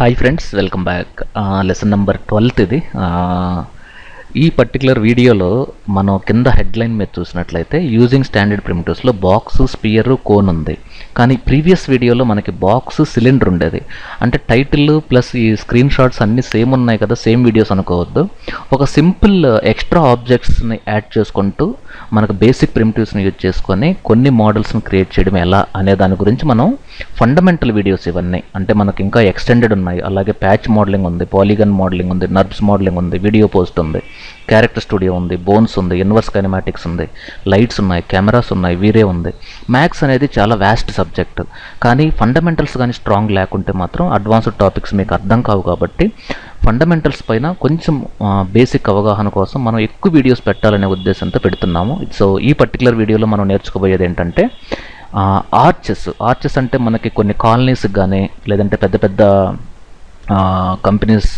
Hi friends, welcome back. Lesson number 12 ఇది. ఈ particular వీడియోలో మనం కింద హెడ్లైన్ మీద చూసినట్లయితే యూజింగ్ స్టాండర్డ్ ప్రిమిటివ్స్లో బాక్స్, స్పియర్, కోన్ ఉంది. కానీ ప్రీవియస్ వీడియోలో మనకి బాక్స్, సిలిండర్ ఉండేది. అంటే టైటిల్ ప్లస్ ఈ స్క్రీన్ షాట్స్ అన్నీ సేమ్ ఉన్నాయి కదా, సేమ్ వీడియోస్ అనుకోవద్దు. ఒక సింపుల్ ఎక్స్ట్రా ఆబ్జెక్ట్స్ని యాడ్ చేసుకుంటూ మనకు బేసిక్ ప్రిమిటివ్స్ని యూజ్ చేసుకొని కొన్ని మోడల్స్ని క్రియేట్ చేయడం ఎలా అనే దాని గురించి మనం ఫండమెంటల్ వీడియోస్ ఇవన్నీ. అంటే మనకి ఇంకా ఎక్స్టెండెడ్ ఉన్నాయి, అలాగే ప్యాచ్ మోడలింగ్ ఉంది, పాలిగన్ మోడలింగ్ ఉంది, నర్బ్స్ మోడలింగ్ ఉంది, వీడియో పోస్ట్ ఉంది, క్యారెక్టర్ స్టూడియో ఉంది, బోన్స్ ఉంది, ఇన్వర్స్ కైనమాటిక్స్ ఉంది, లైట్స్ ఉన్నాయి, కెమెరాస్ ఉన్నాయి, వీరే ఉంది. మ్యాథ్స్ అనేది చాలా వ్యాస్ట్ సబ్జెక్ట్. కానీ ఫండమెంటల్స్ కానీ స్ట్రాంగ్ లేకుంటే మాత్రం అడ్వాన్స్డ్ టాపిక్స్ మీకు అర్థం కావు. కాబట్టి ఫండమెంటల్స్ పైన కొంచెం బేసిక్ అవగాహన కోసం మనం ఎక్కువ వీడియోస్ పెట్టాలనే ఉద్దేశంతో పెడుతున్నాము. సో ఈ పర్టికులర్ వీడియోలో మనం నేర్చుకోబోయేది ఏంటంటే ఆర్చెస్ అంటే మనకి కొన్ని కాలనీస్కి కానీ లేదంటే పెద్ద పెద్ద కంపెనీస్,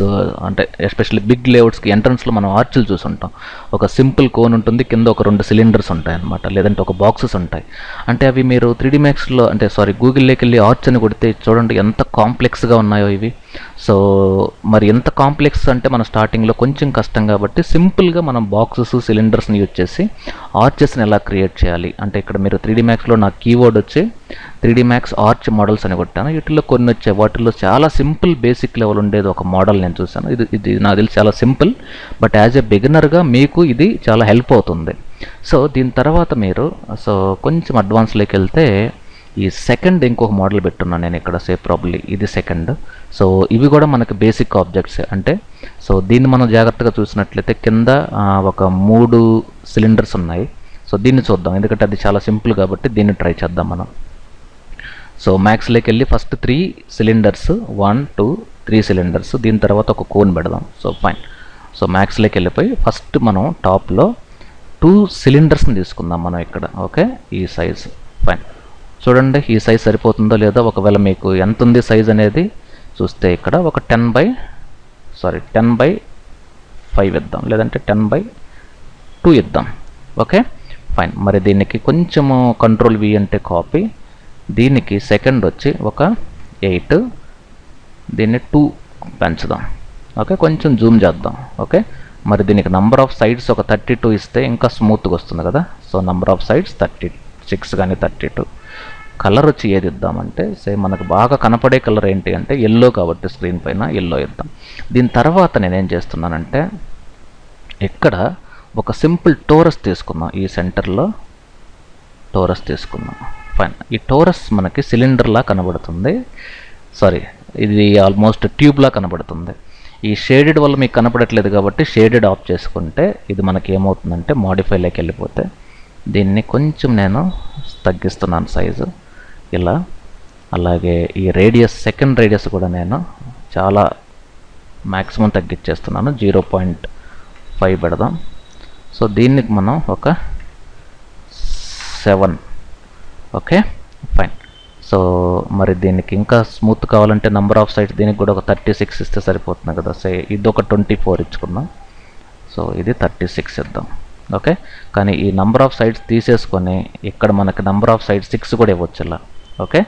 అంటే ఎస్పెషల్లీ బిగ్ లేఅవుట్స్కి ఎంట్రన్స్లో మనం ఆర్చులు చూసుంటాం. ఒక సింపుల్ కోన్ ఉంటుంది, కింద ఒక 2 సిలిండర్స్ ఉంటాయి అన్నమాట, లేదంటే ఒక బాక్సెస్ ఉంటాయి. అంటే అవి మీరు 3D మ్యాక్స్లో గూగుల్లోకి వెళ్ళి ఆర్చ్ అని కొడితే చూడండి ఎంత కాంప్లెక్స్గా ఉన్నాయో ఇవి. సో మరి ఎంత కాంప్లెక్స్ అంటే మన స్టార్టింగ్లో కొంచెం కష్టం కాబట్టి సింపుల్గా మనం బాక్సెస్, సిలిండర్స్ని యూజ్ చేసి ఆర్చెస్ని ఎలా క్రియేట్ చేయాలి అంటే ఇక్కడ మీరు 3D మ్యాక్స్లో నా కీవర్డ్ వచ్చి 3D మ్యాక్స్ ఆర్చ్ మోడల్స్ అని కొట్టాను. వీటిల్లో కొన్ని వచ్చాయి. వాటిల్లో చాలా సింపుల్ బేసిక్ లెవెల్ ఉండేది ఒక మోడల్ నేను చూసాను. ఇది నాకు తెలిసి చాలా సింపుల్, బట్ యాజ్ ఎ బిగినర్గా మీకు ఇది చాలా హెల్ప్ అవుతుంది. సో దీని తర్వాత మీరు కొంచెం అడ్వాన్స్లోకి వెళ్తే ఈ సెకండ్ ఇంకొక మోడల్ పెట్టున్నాను నేను ఇక్కడ, సేఫ్ ప్రాబ్లీ ఇది సెకండ్. సో ఇవి కూడా మనకి బేసిక్ ఆబ్జెక్ట్స్. అంటే సో దీన్ని మనం జాగ్రత్తగా చూసినట్లయితే కింద ఒక 3 సిలిండర్స్ ఉన్నాయి. సో దీన్ని చూద్దాం, ఎందుకంటే అది చాలా సింపుల్ కాబట్టి దీన్ని ట్రై చేద్దాం మనం. సో మ్యాక్స్లోకి వెళ్ళి ఫస్ట్ 3 సిలిండర్స్, 1 2 3 సిలిండర్స్, దీని తర్వాత ఒక కోన్ పెడదాం. So fine. సో మ్యాక్స్లోకి వెళ్ళిపోయి ఫస్ట్ మనం టాప్లో 2 సిలిండర్స్ని తీసుకుందాం మనం ఇక్కడ. ఓకే, ఈ సైజ్ ఫైన్. చూడండి ఈ సైజ్ సరిపోతుందో లేదో. ఒకవేళ మీకు ఎంత ఉంది సైజ్ అనేది చూస్తే ఇక్కడ ఒక 10/5 ఇద్దాం, లేదంటే 10/2 ఇద్దాం. Okay fine. మరి దీనికి కొంచెము కంట్రోల్ V అంటే కాపీ, దీనికి సెకండ్ వచ్చి ఒక 8, దీన్ని 2 పెంచుదాం. ఓకే, కొంచెం జూమ్ చేద్దాం. ఓకే, మరి దీనికి నంబర్ ఆఫ్ సైడ్స్ ఒక 32 ఇస్తే ఇంకా స్మూత్గా వస్తుంది కదా. సో నంబర్ ఆఫ్ సైడ్స్ 36 కానీ 32. కలర్ వచ్చి ఏది ఇద్దామంటే మనకు బాగా కనపడే కలర్ ఏంటి అంటే ఎల్లో, కాబట్టి స్క్రీన్ పైన ఎల్లో ఇద్దాం. దీని తర్వాత నేనేం చేస్తున్నానంటే ఇక్కడ ఒక సింపుల్ టోరస్ తీసుకుందాం. ఈ సెంటర్లో టోరస్ తీసుకుందాం. ఫైన్. ఈ టోరస్ మనకి సిలిండర్లా కనబడుతుంది, ఇది ఆల్మోస్ట్ ట్యూబ్లా కనబడుతుంది. ఈ షేడెడ్ వల్ల మీకు కనపడట్లేదు కాబట్టి షేడెడ్ ఆఫ్ చేసుకుంటే ఇది మనకి ఏమవుతుందంటే మాడిఫైలోకి వెళ్ళిపోతే దీన్ని కొంచెం నేను తగ్గిస్తున్నాను సైజు ఇలా. అలాగే ఈ రేడియస్, సెకండ్ రేడియస్ కూడా నేను చాలా మ్యాక్సిమం తగ్గించేస్తున్నాను, 0.5 పెడదాం. సో దీనికి మనం ఒక 7. Okay fine. సో మరి దీనికి ఇంకా స్మూత్ కావాలంటే నంబర్ ఆఫ్ సైడ్స్ దీనికి కూడా ఒక 36 ఇస్తే సరిపోతుంది కదా. ఇది ఒక 24 ఇచ్చుకుందాం. సో ఇది 36 ఇద్దాం. ఓకే, కానీ ఈ నంబర్ ఆఫ్ సైడ్స్ తీసేసుకొని ఇక్కడ మనకి నంబర్ ఆఫ్ సైడ్స్ 6 కూడా ఇవ్వచ్చు ఇలా. ఓకే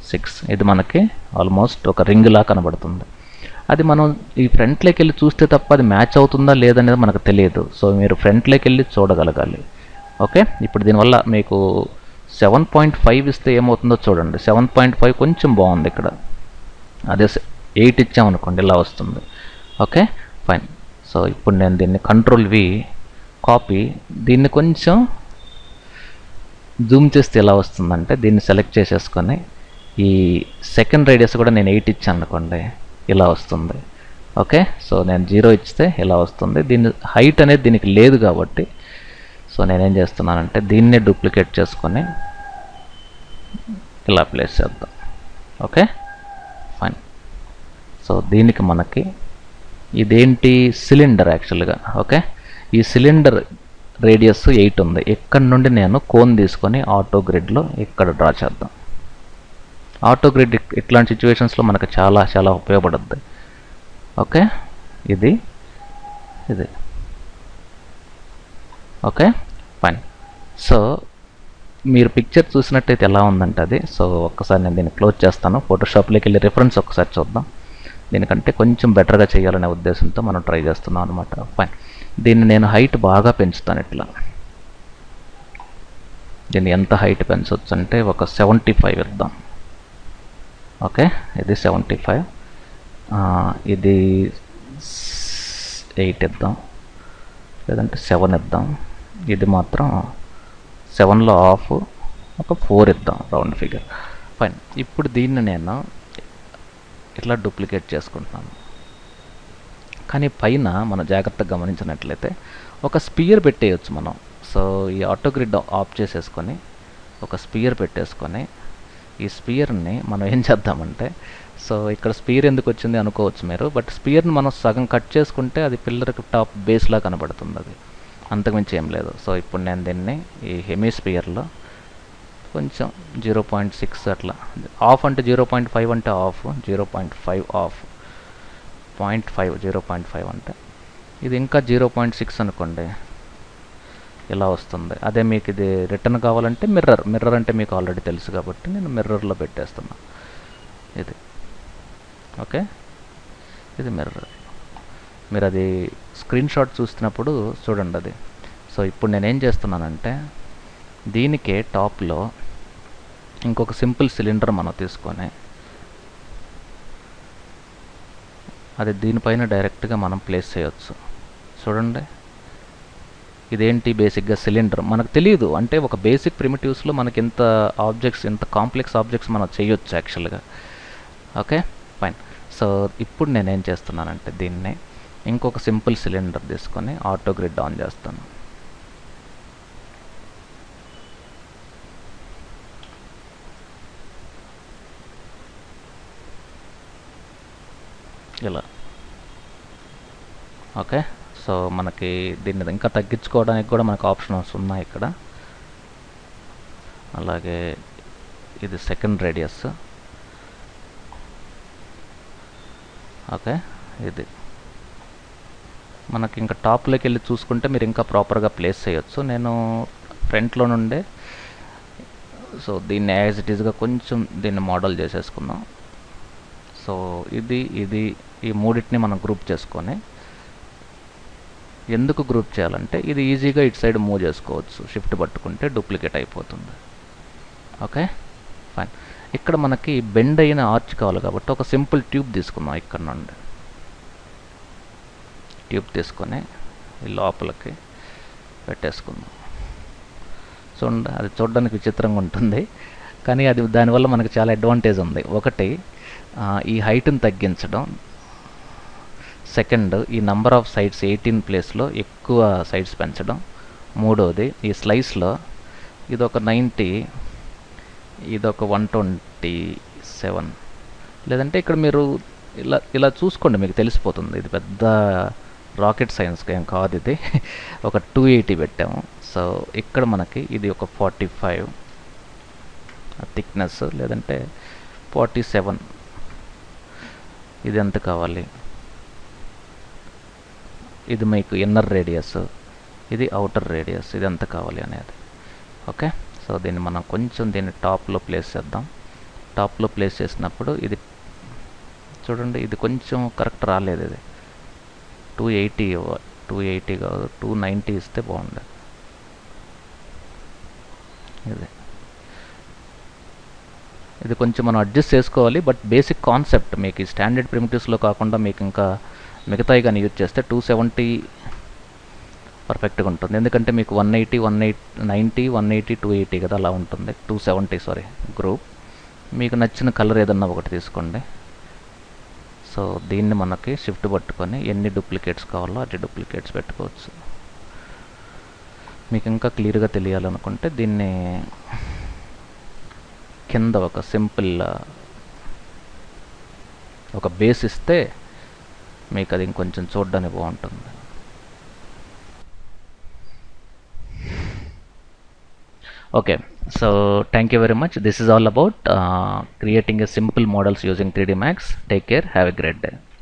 6. ఇది మనకి ఆల్మోస్ట్ ఒక రింగ్లా కనబడుతుంది. అది మనం ఈ ఫ్రంట్లోకి వెళ్ళి చూస్తే తప్ప అది మ్యాచ్ అవుతుందా లేదనేది మనకు తెలియదు. సో మీరు ఫ్రంట్లోకి వెళ్ళి చూడగలగాలి. ఓకే, ఇప్పుడు దీనివల్ల మీకు 7.5 ఇస్తే ఏమవుతుందో చూడండి. 7.5 కొంచెం బాగుంది ఇక్కడ. అదే 8 ఇచ్చామనుకోండి ఇలా వస్తుంది. Okay fine. సో ఇప్పుడు నేను దీన్ని కంట్రోల్ V కాపీ, దీన్ని కొంచెం జూమ్ చేస్తే ఎలా వస్తుందంటే దీన్ని సెలెక్ట్ చేసేసుకొని ఈ సెకండ్ రేడియస్ కూడా నేను 8 ఇచ్చాను అనుకోండి ఇలా వస్తుంది. ఓకే, సో నేను 0 ఇస్తే ఇలా వస్తుంది. దీని హైట్ అనేది దీనికి లేదు కాబట్టి సో నేనేం చేస్తున్నానంటే దీన్నే డూప్లికేట్ చేసుకొని ఇలా ప్లేస్ చేద్దాం. Okay fine. సో దీనికి మనకి ఇదేంటి సిలిండర్ యాక్చువల్గా. ఓకే, ఈ సిలిండర్ రేడియస్ 8 ఉంది. ఇక్కడ నుండి నేను కోన్ తీసుకొని ఆటో గ్రిడ్లో ఇక్కడ డ్రా చేద్దాం. ఆటో గ్రిడ్ ఇట్లాంటి సిచ్యువేషన్స్లో మనకు చాలా చాలా ఉపయోగపడుద్ది. ఓకే, ఇది ఓకే ఫైన్. సో మీరు పిక్చర్ చూసినట్టయితే ఎలా ఉందంటే అది. సో ఒక్కసారి నేను దీన్ని క్లోజ్ చేస్తాను. ఫోటోషాప్లోకి వెళ్ళి రిఫరెన్స్ ఒక్కసారి చూద్దాం. దీనికంటే కొంచెం బెటర్గా చేయాలనే ఉద్దేశంతో మనం ట్రై చేస్తున్నాం అనమాట. ఫైన్. దీన్ని నేను హైట్ బాగా పెంచుతాను. ఇట్లా దీన్ని ఎంత హైట్ పెంచవచ్చు అంటే ఒక 75 ఇద్దాం. ఓకే, ఇది 75, ఇది 8 ఇద్దాం, లేదంటే 7 ఇద్దాం. ఇది మాత్రం 7లో హాఫ్, ఒక 4 ఇద్దాం, రౌండ్ ఫిగర్. ఫైన్. ఇప్పుడు దీన్ని నేను ఇట్లా డూప్లికేట్ చేసుకుంటున్నాను. కానీ పైన మనం జాగ్రత్తగా గమనించినట్లయితే ఒక స్పియర్ పెట్టేయచ్చు మనం. సో ఈ ఆటో గ్రిడ్ ఆఫ్ చేసేసుకొని ఒక స్పియర్ పెట్టేసుకొని ఈ స్పియర్ని మనం ఏం చేద్దామంటే, సో ఇక్కడ స్పియర్ ఎందుకు వచ్చింది అనుకోవచ్చు మీరు, బట్ స్పియర్ని మనం సగం కట్ చేసుకుంటే అది పిల్లర్కి టాప్ బేస్లా కనబడుతుంది. అది అంతకుమించి ఏం లేదు. సో ఇప్పుడు నేను దీన్ని ఈ హెమిస్పియర్లో కొంచెం 0.6 అట్లా, ఆఫ్ అంటే 0.5 అంటే ఆఫ్, 0.5 ఆఫ్, 0.5 అంటే ఇది ఇంకా 0.6 అనుకోండి, ఇలా వస్తుంది. అదే మీకు ఇది రిటర్న్ కావాలంటే మిర్రర్ అంటే మీకు ఆల్రెడీ తెలుసు కాబట్టి నేను మిర్రర్లో పెట్టేస్తున్నా. ఇది ఓకే, ఇది మిర్రర్. మీరు అది స్క్రీన్ షాట్ చూస్తున్నప్పుడు చూడండి అది. సో ఇప్పుడు నేనేం చేస్తున్నానంటే దీనికే టాప్లో ఇంకొక సింపుల్ సిలిండర్ మనం తీసుకొని అది దీనిపైన డైరెక్ట్గా మనం ప్లేస్ చేయొచ్చు. చూడండి, ఇదేంటి బేసిక్గా సిలిండర్. మనకు తెలియదు అంటే ఒక బేసిక్ ప్రిమిటివ్స్లో మనకి ఇంత ఆబ్జెక్ట్స్, ఇంత కాంప్లెక్స్ ఆబ్జెక్ట్స్ మనం చేయొచ్చు యాక్చువల్గా. Okay, fine. సో ఇప్పుడు నేనేం చేస్తున్నానంటే దీన్ని ఇంకొక సింపుల్ సిలిండర్ తీసుకొని ఆటో గ్రిడ్ ఆన్ చేస్తాను. ఇలా. ఓకే, సో మనకి దీన్ని ఇంకా తగ్గించుకోవడానికి కూడా మనకు ఆప్షన్స్ ఉన్నాయి ఇక్కడ. అలాగే ఇది సెకండ్ రేడియస్. ఓకే, ఇది మనకి ఇంకా టాప్లోకి వెళ్ళి చూసుకుంటే మీరు ఇంకా ప్రాపర్గా ప్లేస్ చేయొచ్చు. నేను ఫ్రంట్లో నుండే సో దీన్ని యాజ్ ఇట్ ఈస్గా కొంచెం దీన్ని మోడల్ చేసేసుకుందాం. సో ఇది ఈ మూడింటిని మనం గ్రూప్ చేసుకొని, ఎందుకు గ్రూప్ చేయాలంటే ఇది ఈజీగా ఇటు సైడ్ మూవ్ చేసుకోవచ్చు, షిఫ్ట్ పట్టుకుంటే డూప్లికేట్ అయిపోతుంది. Okay, fine. ఇక్కడ మనకి బెండ్ అయిన ఆర్చ్ కావాలి కాబట్టి ఒక సింపుల్ ట్యూబ్ తీసుకుందాం. ఇక్కడ నుండి ట్యూబ్ తీసుకొని ఈ లోపలికి పెట్టేసుకుందాం. చూడండి, అది చూడడానికి విచిత్రంగా ఉంటుంది కానీ అది దానివల్ల మనకు చాలా అడ్వాంటేజ్ ఉంది. ఒకటి, ఈ హైట్ని తగ్గించడం. సెకండ్, ఈ నెంబర్ ఆఫ్ సైడ్స్ 18 ప్లేస్లో ఎక్కువ సైడ్స్ పెంచడం. మూడోది, ఈ స్లైస్లో ఇదొక 90, ఇదొక 127, లేదంటే ఇక్కడ మీరు ఇలా చూసుకోండి, మీకు తెలిసిపోతుంది. ఇది పెద్ద రాకెట్ సైన్స్కి ఏం కాదు ఇది. ఒక 280 పెట్టాము. సో ఇక్కడ మనకి ఇది ఒక 45 థిక్నెస్, లేదంటే 47. ఇది ఎంత కావాలి? ఇది మీకు ఇన్నర్ రేడియస్, ఇది అవుటర్ రేడియస్, ఇది ఎంత కావాలి అనేది. ఓకే, సో దీన్ని మనం కొంచెం దీన్ని టాప్లో ప్లేస్ చేద్దాం. టాప్లో ప్లేస్ చేసినప్పుడు ఇది చూడండి, ఇది కొంచెం కరెక్ట్ రాలేదు. ఇది 280 కాదు, 290 ఇస్తే బాగుండేది. ఇది కొంచెం మనం అడ్జస్ట్ చేసుకోవాలి. బట్ బేసిక్ కాన్సెప్ట్ మీకు ఈ స్టాండర్డ్ ప్రిమిటివ్స్లో కాకుండా మీకు ఇంకా మిగతాయి కానీ యూజ్ చేస్తే 270 పర్ఫెక్ట్గా ఉంటుంది. ఎందుకంటే మీకు 180, 190, 180, 280 కదా, అలా ఉంటుంది. 270 గ్రూప్. మీకు నచ్చిన కలర్ ఏదన్నా ఒకటి తీసుకోండి. సో దీన్ని మనకి షిఫ్ట్ పట్టుకొని ఎన్ని డూప్లికేట్స్ కావాలో అన్ని డూప్లికేట్స్ పెట్టుకోవచ్చు. మీకు ఇంకా క్లియర్గా తెలియాలనుకుంటే దీన్ని కింద ఒక సింపుల్ ఒక బేస్ ఇస్తే మీకు అది ఇంకొంచెం చూడడానికి బాగుంటుంది. Okay, so thank you very much. This is all about creating a simple models using 3D Max. Take care. Have a great day.